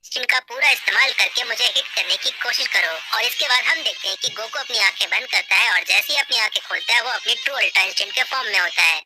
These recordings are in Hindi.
इनका पूरा इस्तेमाल करके मुझे हिट करने की कोशिश करो। और इसके बाद हम देखते हैं कि गोकू अपनी आंखें बंद करता है और जैसे ही अपनी आंखें खोलता है वो अपनी ट्रू अल्ट्रा इंस्टिंक्ट के फॉर्म में होता है।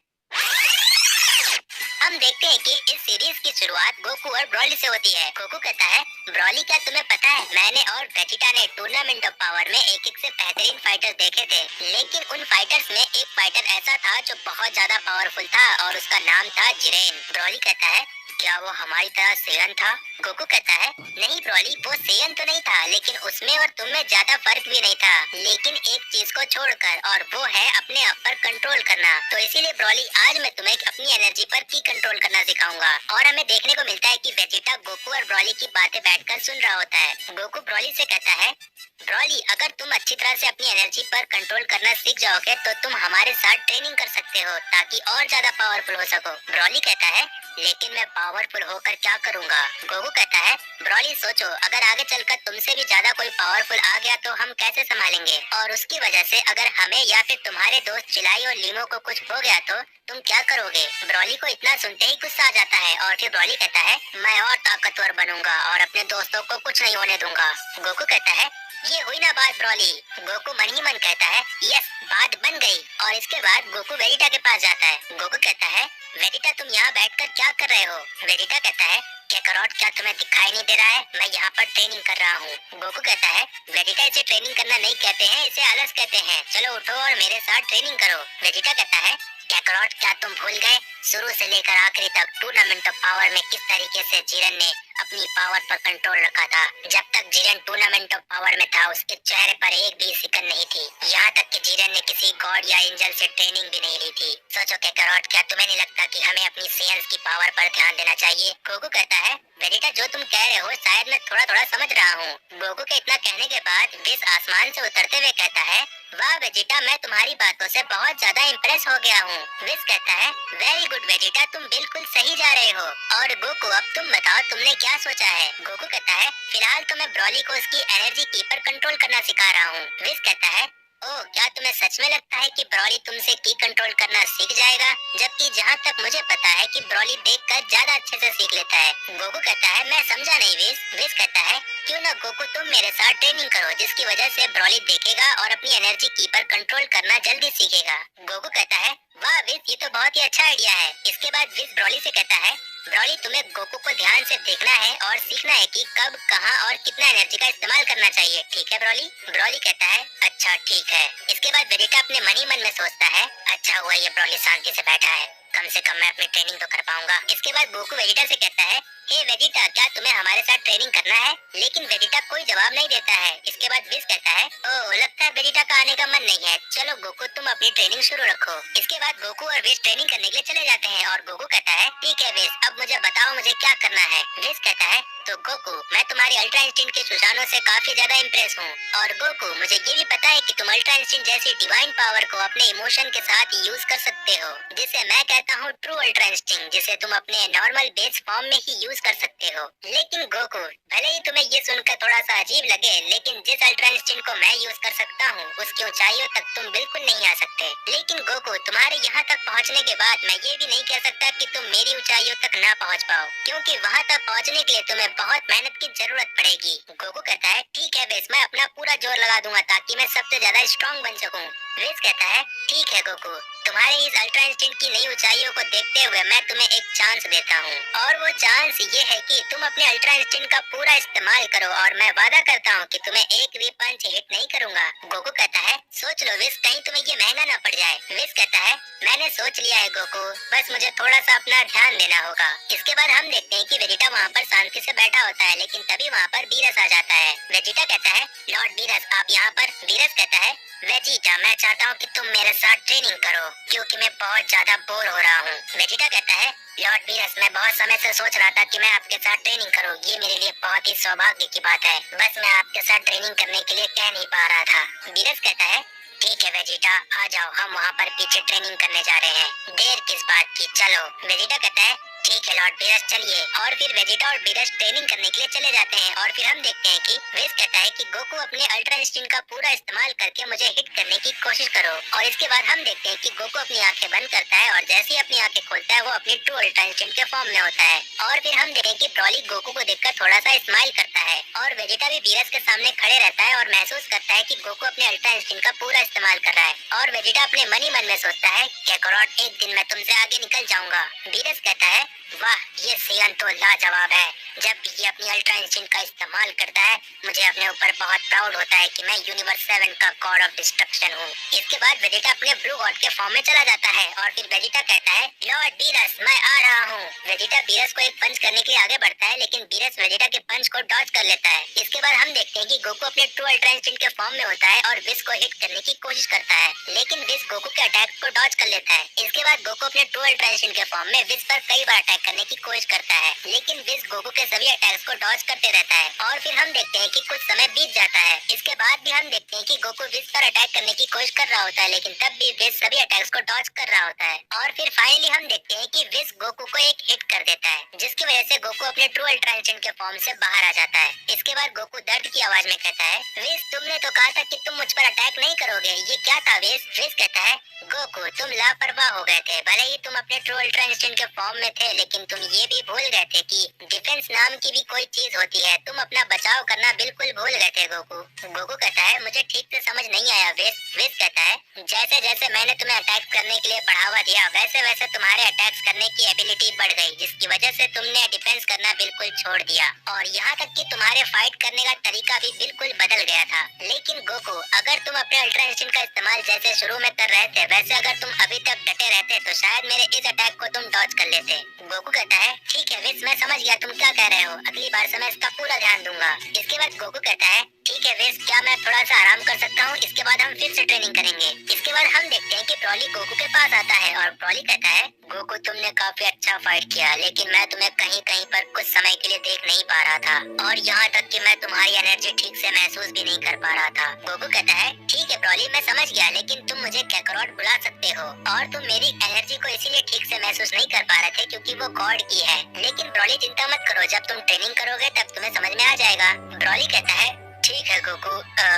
हम देखते हैं कि इस सीरीज की शुरुआत गोकू और ब्रॉली से होती है। गोकू कहता है, ब्रॉली क्या तुम्हें पता है, मैंने और वेजिटा ने टूर्नामेंट ऑफ पावर में एक एक से बेहतरीन फाइटर देखे थे, लेकिन उन फाइटर्स में एक फाइटर ऐसा था जो बहुत ज्यादा पावरफुल था और उसका नाम था जिरेन। ब्रॉली कहता है, क्या वो हमारी तरह सेयन था? गोकू कहता है, नहीं ब्रॉली, वो सेयन तो नहीं था, लेकिन उसमें और तुम में ज्यादा फर्क भी नहीं था, लेकिन एक चीज को छोड़कर, और वो है अपने आप पर कंट्रोल करना। तो इसीलिए ब्रॉली, आज मैं तुम्हें अपनी एनर्जी पर की कंट्रोल करना सिखाऊंगा। और हमें देखने को मिलता है कि वेजिटा गोकू और ब्रॉली की बातें बैठकर सुन रहा होता है। गोकू ब्रॉली से कहता है, ब्रॉली, अगर तुम अच्छी तरह से अपनी एनर्जी पर कंट्रोल करना सीख जाओगे तो तुम हमारे साथ ट्रेनिंग कर सकते हो ताकि और ज्यादा पावरफुल हो सको। ब्रॉली कहता है, लेकिन मैं पावरफुल होकर क्या करूंगा? गोकू कहता है, ब्रॉली सोचो, अगर आगे चलकर तुमसे भी ज्यादा कोई पावरफुल आ गया तो हम कैसे संभालेंगे? और उसकी वजह से अगर हमें या फिर तुम्हारे दोस्त चिलाई और लीमो को कुछ हो गया तो तुम क्या करोगे? ब्रॉली को इतना सुनते ही गुस्सा आ जाता है और फिर ब्रॉली कहता है, मैं और ताकतवर बनूंगा और अपने दोस्तों को कुछ नहीं होने दूंगा। गोकू कहता है, ये हुई ना बात ब्रॉली। गोकू मन ही मन कहता है, यस, बात बन गई। और इसके बाद गोकू वेजिटा के पास जाता है। गोकू कहता है, वेजिटा तुम यहाँ बैठकर क्या कर रहे हो? वेजिटा कहता है, कैकरॉट, क्या तुम्हें दिखाई नहीं दे रहा है? मैं यहाँ पर ट्रेनिंग कर रहा हूँ। गोकू कहता है, वेजिटा, इसे ट्रेनिंग करना नहीं कहते हैं, इसे आलस कहते हैं। चलो उठो और मेरे साथ ट्रेनिंग करो। वेजिटा कहता है, कैकरॉट, क्या तुम भूल गए शुरू से लेकर आखिरी तक टूर्नामेंट ऑफ पावर में किस तरीके से जिरेन ने अपनी पावर पर कंट्रोल रखा था? जब तक जिरेन टूर्नामेंट ऑफ पावर में था उसके चेहरे पर एक भी सिकन नहीं थी, यहाँ तक कि जिरेन ने किसी गॉड या एंजल से ट्रेनिंग भी नहीं ली थी। सोचो कैकरॉट, क्या तुम्हें नहीं लगता कि हमें अपनी सेंस की पावर पर ध्यान देना चाहिए? गोकू कहता है, वेजिटा, जो तुम कह रहे हो शायद मैं थोड़ा थोड़ा समझ रहा हूँ। गोकू के इतना कहने के बाद विस आसमान से उतरते हुए कहता है, वाह वेजिटा, मैं तुम्हारी बातों से बहुत ज्यादा इम्प्रेस हो गया हूँ। विस कहता है, वेरी गुड वेजिटा, तुम बिल्कुल सही जा रहे हो। और गोकू, अब तुम बताओ तुमने क्या सोचा है? गोकू कहता है, फिलहाल तो मैं ब्रॉली को उसकी एनर्जी की पर कंट्रोल करना सिखा रहा हूँ। विस कहता है, ओह, क्या तुम्हें सच में लगता है कि ब्रॉली तुमसे की कंट्रोल करना सीख जाएगा? जबकि जहाँ तक मुझे पता है कि ब्रॉली देखकर ज्यादा अच्छे से सीख लेता है। गोकू कहता है, मैं समझा नहीं विस। विस कहता है, क्यों ना गोकू तुम मेरे साथ ट्रेनिंग करो, जिसकी वजह से ब्रॉली देखेगा और अपनी एनर्जी की पर कंट्रोल करना जल्दी सीखेगा। गोकू कहता है, वाह विस, ये तो बहुत ही अच्छा आइडिया है। इसके बाद विस ब्रॉली से कहता है, ब्रॉली, तुम्हें गोकू को ध्यान से देखना है और सीखना है कि कब, कहां और कितना एनर्जी का इस्तेमाल करना चाहिए, ठीक है ब्रॉली? ब्रॉली कहता है, अच्छा ठीक है। इसके बाद वेजिटा अपने मन ही मन में सोचता है, अच्छा हुआ ये ब्रॉली शांति से बैठा है, कम से कम मैं अपनी ट्रेनिंग तो कर पाऊंगा। इसके बाद गोकू वेजिटा से कहता है, हे वेजिटा, क्या तुम्हें हमारे साथ ट्रेनिंग करना है? लेकिन वेजिटा कोई जवाब नहीं देता है। इसके बाद विस कहता है, ओह, लगता है वेजिटा का आने का मन नहीं है, चलो गोकू तुम अपनी ट्रेनिंग शुरू रखो। इसके बाद गोकू और विस ट्रेनिंग करने के लिए चले जाते हैं और गोकू कहता है, ठीक है विस, अब मुझे बताओ मुझे क्या करना है? विस कहता है, तो गोकू, मैं तुम्हारी अल्ट्रा इंस्टिंक्ट के सुशानों से काफी ज्यादा इम्प्रेस हूँ। और गोकू, मुझे ये भी पता है कि तुम अल्ट्रा इंस्टिंक्ट जैसी डिवाइन पावर को अपने इमोशन के साथ यूज कर सकते हो, जिसे मैं कहता हूँ ट्रू अल्ट्रा इंस्टिंक्ट, जिसे तुम अपने नॉर्मल बेस फॉर्म में ही यूज कर सकते हो। लेकिन गोकू, भले ही तुम्हें ये सुनकर थोड़ा सा अजीब लगे, लेकिन जिस अल्ट्रा इंस्टिंक्ट को मैं यूज कर सकता हूँ उसकी ऊंचाइयों तक तुम बिल्कुल नहीं आ सकते। लेकिन गोकू, तुम्हारे यहाँ तक पहुँचने के बाद मैं ये भी नहीं कह सकता कि तुम मेरी ऊंचाइयों तक ना पहुँच पाओ, क्योंकि वहाँ तक पहुँचने के लिए तुम्हें बहुत मेहनत की जरूरत पड़ेगी। गोकू कहता है, ठीक है बेस, मैं अपना पूरा जोर लगा दूंगा ताकि मैं सबसे ज्यादा स्ट्रॉन्ग बन सकूं। विस कहता है, ठीक है गोकू, तुम्हारे इस अल्ट्रा इंस्टिंक्ट की नई ऊंचाइयों को देखते हुए मैं तुम्हें एक चांस देता हूँ, और वो चांस ये है कि तुम अपने अल्ट्रा इंस्टिंक्ट का पूरा इस्तेमाल करो और मैं वादा करता हूँ कि तुम्हें एक भी पंच हिट नहीं करूंगा। गोकू कहता है, सोच लो विस, कहीं तुम्हें ये महंगा ना पड़ जाए। विस कहता है, मैंने सोच लिया है गोकू, बस मुझे थोड़ा सा अपना ध्यान देना होगा। इसके बाद हम देखते हैं कि वेजिटा वहाँ पर शांति से बैठा होता है, लेकिन तभी वहाँ पर बीरस आ जाता है। वेजिटा कहता है, लॉर्ड बीरस, आप यहाँ पर? बीरस कहता है, वेजिटा, मैं चाहता हूँ कि तुम मेरे साथ ट्रेनिंग करो क्योंकि मैं बहुत ज्यादा बोर हो रहा हूँ। वेजिटा कहता है, लॉर्ड बीरस, मैं बहुत समय से सोच रहा था कि मैं आपके साथ ट्रेनिंग करूँ, ये मेरे लिए बहुत ही सौभाग्य की बात है, बस मैं आपके साथ ट्रेनिंग करने के लिए कह नहीं पा रहा था। बीरस कहता है, ठीक है वेजिटा, आ जाओ, हम वहाँ पर पीछे ट्रेनिंग करने जा रहे हैं, देर किस बात की, चलो। वेजिटा कहता है, ठीक है लॉर्ड बीरस चलिए। और फिर वेजिटा और बीरस ट्रेनिंग करने के लिए चले जाते हैं और फिर हम देखते हैं कि विस कहता है कि गोकू अपने अल्ट्रा इंस्टिंक्ट का पूरा इस्तेमाल करके मुझे हिट करने की कोशिश करो। और इसके बाद हम देखते हैं कि गोकू अपनी आंखें बंद करता है और जैसे ही अपनी आंखें खोलता है वो अपनी ट्रू अल्ट्रा इंस्टिंक्ट के फॉर्म में होता है। और फिर हम देखते हैं कि ब्रॉली गोकू को देखकर थोड़ा सा स्माइल करता है और वेजिटा भी बीरस के सामने खड़े रहता है और महसूस करता है कि गोकू अपने अल्ट्रा इंस्टिंक्ट का पूरा इस्तेमाल कर रहा है। और वेजिटा अपने मन ही मन में सोचता है कैकरोट एक दिन मैं तुमसे आगे निकल जाऊंगा। बीरस कहता है वाह ये सीलन तो लाजवाब है। जब ये अपनी अल्ट्रा इंस्टिंक्ट का इस्तेमाल करता है मुझे अपने ऊपर बहुत प्राउड होता है कि मैं यूनिवर्स 7 का गॉड ऑफ डिस्ट्रक्शन हूँ। इसके बाद वेजिटा अपने ब्लू गॉड के फॉर्म में चला जाता है और फिर वेजिटा कहता है लॉर्ड बीरस मैं आ रहा हूँ। वेजिटा बीरस को एक पंच करने के लिए आगे बढ़ता है लेकिन बीरस वेजिटा के पंच को डॉज कर लेता है। इसके बाद हम देखते हैं कि गोकू अपने ट्रू अल्ट्रा इंस्टिंक्ट के फॉर्म में होता है और विस को हिट करने की कोशिश करता है लेकिन विस गोकू के अटैक को डॉज कर लेता है। इसके बाद गोकू अपने ट्रू अल्ट्रा इंस्टिंक्ट के फॉर्म में विस पर कई बार अटैक करने की कोशिश करता है लेकिन विस गोकू के सभी अटैक्स को डॉज करते रहता है। और फिर हम देखते हैं कि कुछ समय बीत जाता है। इसके बाद भी हम देखते हैं कि गोकू विस पर अटैक करने की कोशिश कर रहा होता है लेकिन तब भी विस सभी अटैक्स को डॉज कर रहा होता है। और फिर फाइनली हम देखते हैं कि विस गोकू को एक हिट कर देता है जिसकी वजह से गोकू अपने ट्रू अल्ट्रा इंस्टिंक्ट के फॉर्म से बाहर आ जाता है। इसके बाद गोकू दर्द की आवाज में कहता है विस तुमने तो कहा था कि तुम मुझ पर अटैक नहीं करोगे, ये क्या था विस? विस कहता है गोकू तुम लापरवाह हो गए थे। भले ही तुम अपने ट्रू अल्ट्रा इंस्टिंक्ट के फॉर्म में थे लेकिन तुम ये भी भूल गए थे कि डिफेंस नाम की भी कोई चीज होती है। तुम अपना बचाव करना बिल्कुल भूल गए थे गोकू। गोकू कहता है मुझे ठीक से समझ नहीं आया विस। विस कहता है जैसे जैसे मैंने तुम्हें अटैक करने के लिए बढ़ावा दिया वैसे वैसे तुम्हारे अटैक्स करने की एबिलिटी बढ़ गई जिसकी वजह से तुमने डिफेंस करना बिल्कुल छोड़ दिया और यहाँ तक कि तुम्हारे फाइट करने का तरीका भी बिल्कुल बदल गया था। लेकिन गोकू अगर तुम अपने अल्ट्रा इंस्टिंक्ट का इस्तेमाल जैसे शुरू में कर रहे थे वैसे अगर तुम अभी तक डटे रहते तो शायद मेरे इस अटैक को तुम डॉज कर लेते। गोकू कहता है ठीक है विस मैं समझ गया तुम क्या कह रहे हो, अगली बार से मैं इसका पूरा ध्यान दूंगा। इसके बाद गोकू कहता है ठीक है विस क्या मैं थोड़ा सा आराम कर सकता हूँ, इसके बाद हम फिर से ट्रेनिंग करेंगे। इसके बाद हम देखते हैं कि ब्रॉली गोकू के पास आता है और ब्रॉली कहता है गोकू तुमने काफी अच्छा फाइट किया लेकिन मैं तुम्हें कहीं कहीं पर कुछ समय के लिए देख नहीं पा रहा था और यहाँ तक कि मैं तुम्हारी एनर्जी ठीक से महसूस भी नहीं कर पा रहा था। गोकू कहता है ठीक है ब्रॉली मैं समझ गया लेकिन तुम मुझे कैकरोट बुला सकते हो और तुम मेरी एनर्जी को इसीलिए ठीक से महसूस नहीं कर पा रहे थे क्योंकि वो गॉड की है। लेकिन ब्रॉली चिंता मत करो, जब तुम ट्रेनिंग करोगे तब तुम्हें समझ में आ जाएगा। ब्रॉली कहता है ठीक है गोकू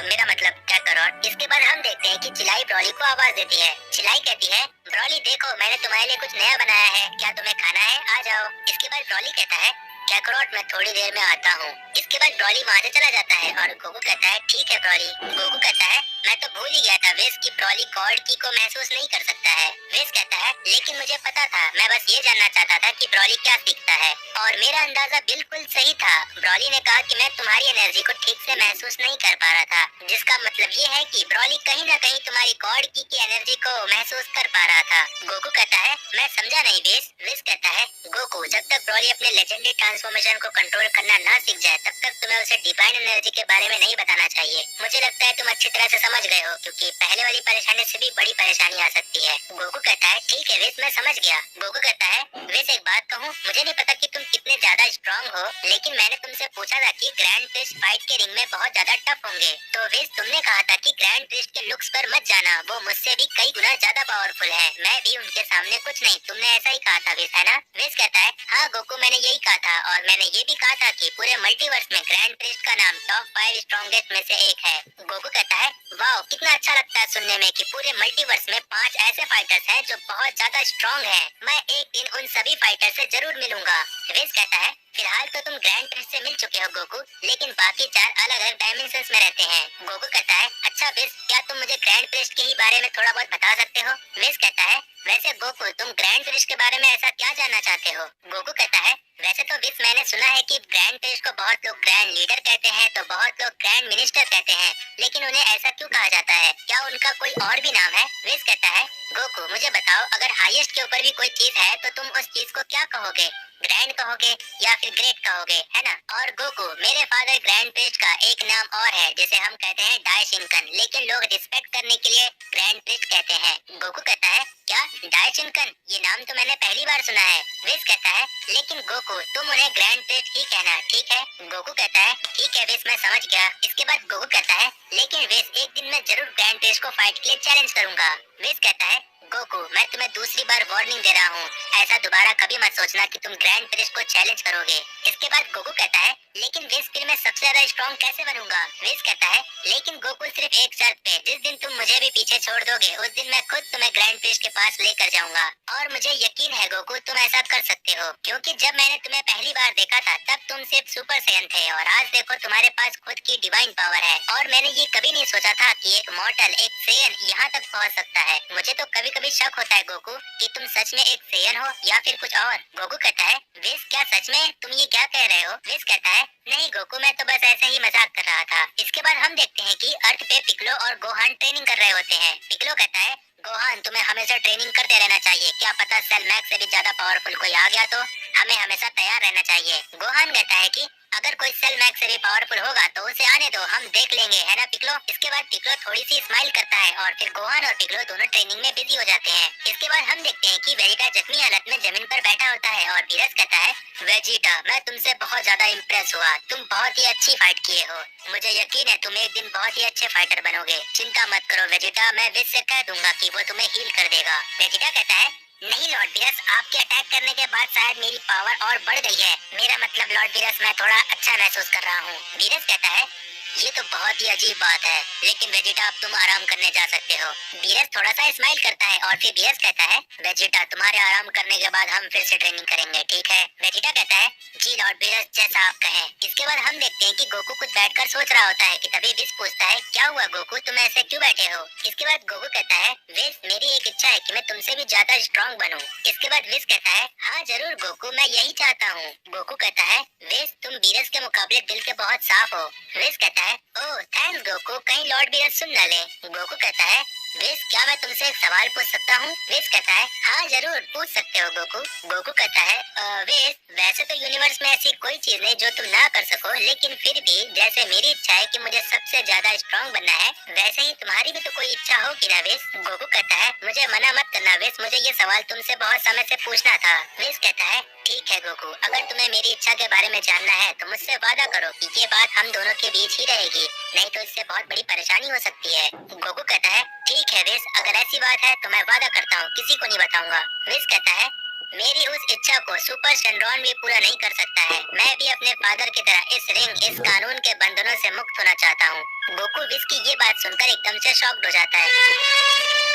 मेरा मतलब कैकरोट। इसके बाद हम देखते हैं कि चिलाई ब्रॉली को आवाज देती है। चिलाई कहती है ब्रॉली देखो मैंने तुम्हारे लिए कुछ नया बनाया है, क्या तुम्हें खाना है? आ जाओ। इसके बाद ब्रॉली कहता है कैकरोट मैं थोड़ी देर में आता हूँ। इसके बाद ब्रॉली वहाँ से चला जाता है और गोकू कहता है ठीक है ब्रॉली। गोकू कहता है मैं तो भूल ही गया था विस की ब्रॉली गॉड की को महसूस नहीं कर सकता है। विस कहता है लेकिन मुझे पता था, मैं बस ये जानना चाहता था कि ब्रॉली क्या सीखता है और मेरा अंदाजा बिल्कुल सही था। ब्रॉली ने कहा कि मैं तुम्हारी एनर्जी को ठीक से महसूस नहीं कर पा रहा था जिसका मतलब ये है कि ब्रॉली कहीं ना कहीं तुम्हारी गॉड की एनर्जी को महसूस कर पा रहा था। गोकू कहता है मैं समझा नहीं विस। विस कहता है गोकू जब तक ब्रॉली अपने लेजेंडरी ट्रांसफॉर्मेशन को कंट्रोल करना ना सीख जाए तब तक तुम्हें उसे डिवाइन एनर्जी के बारे में नहीं बताना चाहिए। मुझे लगता है तुम अच्छी तरह से समझ गए हो क्योंकि पहले वाली परेशानी से भी बड़ी परेशानी आ सकती है। गोकू कहता है ठीक है विस मैं समझ गया। गोकू कहता है विस एक बात कहूँ, मुझे नहीं पता कि तुम कितने ज्यादा स्ट्रॉन्ग हो लेकिन मैंने तुमसे पूछा था कि ग्रैंड प्रिस्ट फाइट के रिंग में बहुत ज्यादा टफ होंगे तो विस तुमने कहा था कि ग्रैंड प्रिस्ट के लुक्स पर मत जाना, वो मुझसे भी कई गुना ज्यादा पावरफुल है, मैं भी उनके सामने कुछ नहीं। तुमने ऐसा ही कहा था विस है ना? विस कहता है हाँ गोकू मैंने यही कहा था और मैंने ये भी कहा था कि पूरे मल्टीवर्स में ग्रैंड प्रिस्ट का नाम टॉप 5 स्ट्रॉन्गेस्ट में से एक है। गोकू कहता है वाओ कितना अच्छा लगता है सुनने में कि पूरे मल्टीवर्स में 5 ऐसे फाइटर्स हैं जो बहुत ज्यादा स्ट्रॉन्ग हैं। मैं एक दिन उन सभी फाइटर से जरूर मिलूंगा। विस कहता है फिलहाल तो तुम ग्रैंड प्रिस्ट से मिल चुके हो गोकू लेकिन बाकी 4 अलग अलग डायमेंशंस में रहते हैं। गोकू कहता है अच्छा विस क्या तुम मुझे ग्रैंड प्रिस्ट के ही बारे में थोड़ा बहुत बता सकते हो? विस कहता है वैसे गोकू तुम ग्रैंड प्रिस्ट के बारे में ऐसा क्या जानना चाहते हो? गोकू कहता है वैसे तो विस मैंने सुना है कि ग्रैंड प्रिस्ट को बहुत लोग ग्रैंड लीडर कहते हैं तो बहुत लोग ग्रैंड मिनिस्टर कहते हैं लेकिन उन्हें ऐसा क्यों कहा जाता है, क्या उनका कोई और भी नाम है? विस कहता है गोकू मुझे बताओ अगर हाईएस्ट के ऊपर भी कोई चीज है तो तुम उस चीज को क्या कहोगे, ग्रैंड कहोगे या फिर ग्रेट कहोगे है ना? और गोकू मेरे फादर ग्रैंड प्रिस्ट का एक नाम और है जिसे हम कहते हैं डायशिंकन लेकिन लोग रिस्पेक्ट करने के लिए ग्रैंड प्रिस्ट कहते हैं। गोकू कहता है क्या डायशिंकन, ये नाम तो मैंने पहली बार सुना है। विस कहता है लेकिन गोकू तुम उन्हें ग्रैंड प्रिस्ट ही कहना ठीक है? गोकू कहता है ठीक है विस मैं समझ गया। इसके बाद गोकू कहता है लेकिन विस एक दिन मैं जरूर ग्रैंड प्रिस्ट को फाइट के लिए चैलेंज करूंगा। विस कहता है गोकू, मैं तुम्हें दूसरी बार वार्निंग दे रहा हूँ, ऐसा दोबारा कभी मत सोचना कि तुम ग्रैंड प्रिस्ट को चैलेंज करोगे। इसके बाद गोकू कहता है, लेकिन वेस फिर मैं सबसे ज्यादा स्ट्रॉन्ग कैसे बनूंगा? वेस कहता है, लेकिन गोकू सिर्फ एक शर्त पे, जिस दिन तुम मुझे भी पीछे छोड़ दोगे उस दिन मैं खुद तुम्हें ग्रैंड प्रिस्ट के पास लेकर जाऊंगा। और मुझे यकीन है गोकू तुम ऐसा कर सकते हो, क्योंकि जब मैंने तुम्हें पहली बार देखा था तब तुम सिर्फ सुपर सैयन थे और आज देखो तुम्हारे पास खुद की डिवाइन पावर है। और मैंने ये कभी नहीं सोचा था कि एक मॉर्टल, एक सैयन यहाँ तक पहुँच सकता है। मुझे तो कभी कभी शक होता है गोकू कि तुम सच में एक सैयन हो या फिर कुछ और। गोकू कहता है, वेस क्या सच में तुम ये क्या कह रहे हो? वेस कहता है, नहीं गोकू, मैं तो बस ऐसे ही मजाक कर रहा था। इसके बाद हम देखते हैं कि अर्थ पे पिक्लो और गोहान ट्रेनिंग कर रहे होते हैं। पिक्लो कहता है, गोहान तुम्हें हमेशा ट्रेनिंग करते रहना चाहिए, क्या पता सेल मैक्स से भी ज्यादा पावरफुल कोई आ गया तो हमें हमेशा तैयार रहना चाहिए। गोहान कहता है कि अगर कोई सेल मैक्स से भी पावरफुल होगा तो उसे आने दो, हम देख लेंगे, है ना पिक्लो? इसके बाद पिक्लो थोड़ी सी स्माइल करता है और फिर गोहान और पिक्लो दोनों ट्रेनिंग में बिजी हो जाते हैं। इसके बाद हम देखते हैं कि वेजिटा जख्मी हालत में जमीन पर बैठा होता है और बीरस कहता है, वेजिटा मैं तुमसे बहुत ज्यादा इम्प्रेस हुआ, तुम बहुत ही अच्छी फाइट किए हो, मुझे यकीन है तुम एक दिन बहुत ही अच्छे फाइटर बनोगे। चिंता मत करो वेजिटा, मैं विस से कह दूंगा कि वो तुम्हें हील कर देगा। वेजिटा कहता है, नहीं लॉर्ड बीरस, आपके अटैक करने के बाद शायद मेरी पावर और बढ़ गई है, मेरा मतलब लॉर्ड बीरस मैं थोड़ा अच्छा महसूस कर रहा हूँ। बीरस कहता है, ये तो बहुत ही अजीब बात है, लेकिन वेजिटा अब तुम आराम करने जा सकते हो। बीरस थोड़ा सा स्माइल करता है और फिर बीरस कहता है, वेजिटा तुम्हारे आराम करने के बाद हम फिर से ट्रेनिंग करेंगे, ठीक है? वेजिटा कहता है, जी लॉर्ड बीरस, जैसा आप कहें। इसके बाद हम देखते हैं कि गोकू कुछ बैठकर सोच रहा होता है कि तभी विस पूछता है, क्या हुआ गोकू, तुम ऐसे क्यों बैठे हो? इसके बाद गोकू कहता है, विस मेरी एक इच्छा है कि मैं तुमसे भी ज्यादा स्ट्रॉन्ग बनूं। इसके बाद विस कहता है, हाँ जरूर गोकू, मैं यही चाहता हूँ। गोकू कहता है, विस तुम बीरस के मुकाबले दिल के बहुत साफ हो। विस कहता है, ओह थैंक्स गोकू, कहीं लॉर्ड बीरस सुन न ले। गोकू कहता है, विस क्या मैं तुमसे एक सवाल पूछ सकता हूँ? विस कहता है, हाँ जरूर पूछ सकते हो गोकू। गोकू कहता है, विस वैसे तो यूनिवर्स में ऐसी कोई चीज नहीं जो तुम ना कर सको, लेकिन फिर भी जैसे मेरी इच्छा है कि मुझे सबसे ज्यादा स्ट्रॉन्ग बनना है, वैसे ही तुम्हारी भी तो कोई इच्छा होगी ना विस? गोकू कहता है, मुझे मना मत करना विस, मुझे ये सवाल तुमसे बहुत समय से पूछना था। विस कहता है, ठीक है गोकू, अगर तुम्हें मेरी इच्छा के बारे में जानना है तो मुझसे वादा करो कि ये बात हम दोनों के बीच ही रहेगी, नहीं तो इससे बहुत बड़ी परेशानी हो सकती है। गोकू कहता है, ठीक है विस, अगर ऐसी बात है तो मैं वादा करता हूँ किसी को नहीं बताऊंगा। विस कहता है, मेरी उस इच्छा को सुपर शेनरॉन भी पूरा नहीं कर सकता है, मैं भी अपने फादर की तरह इस रिंग, इस कानून के बंधनों से मुक्त होना चाहता हूँ। गोकू विस की ये बात सुनकर एकदम से शॉक्ड हो जाता है।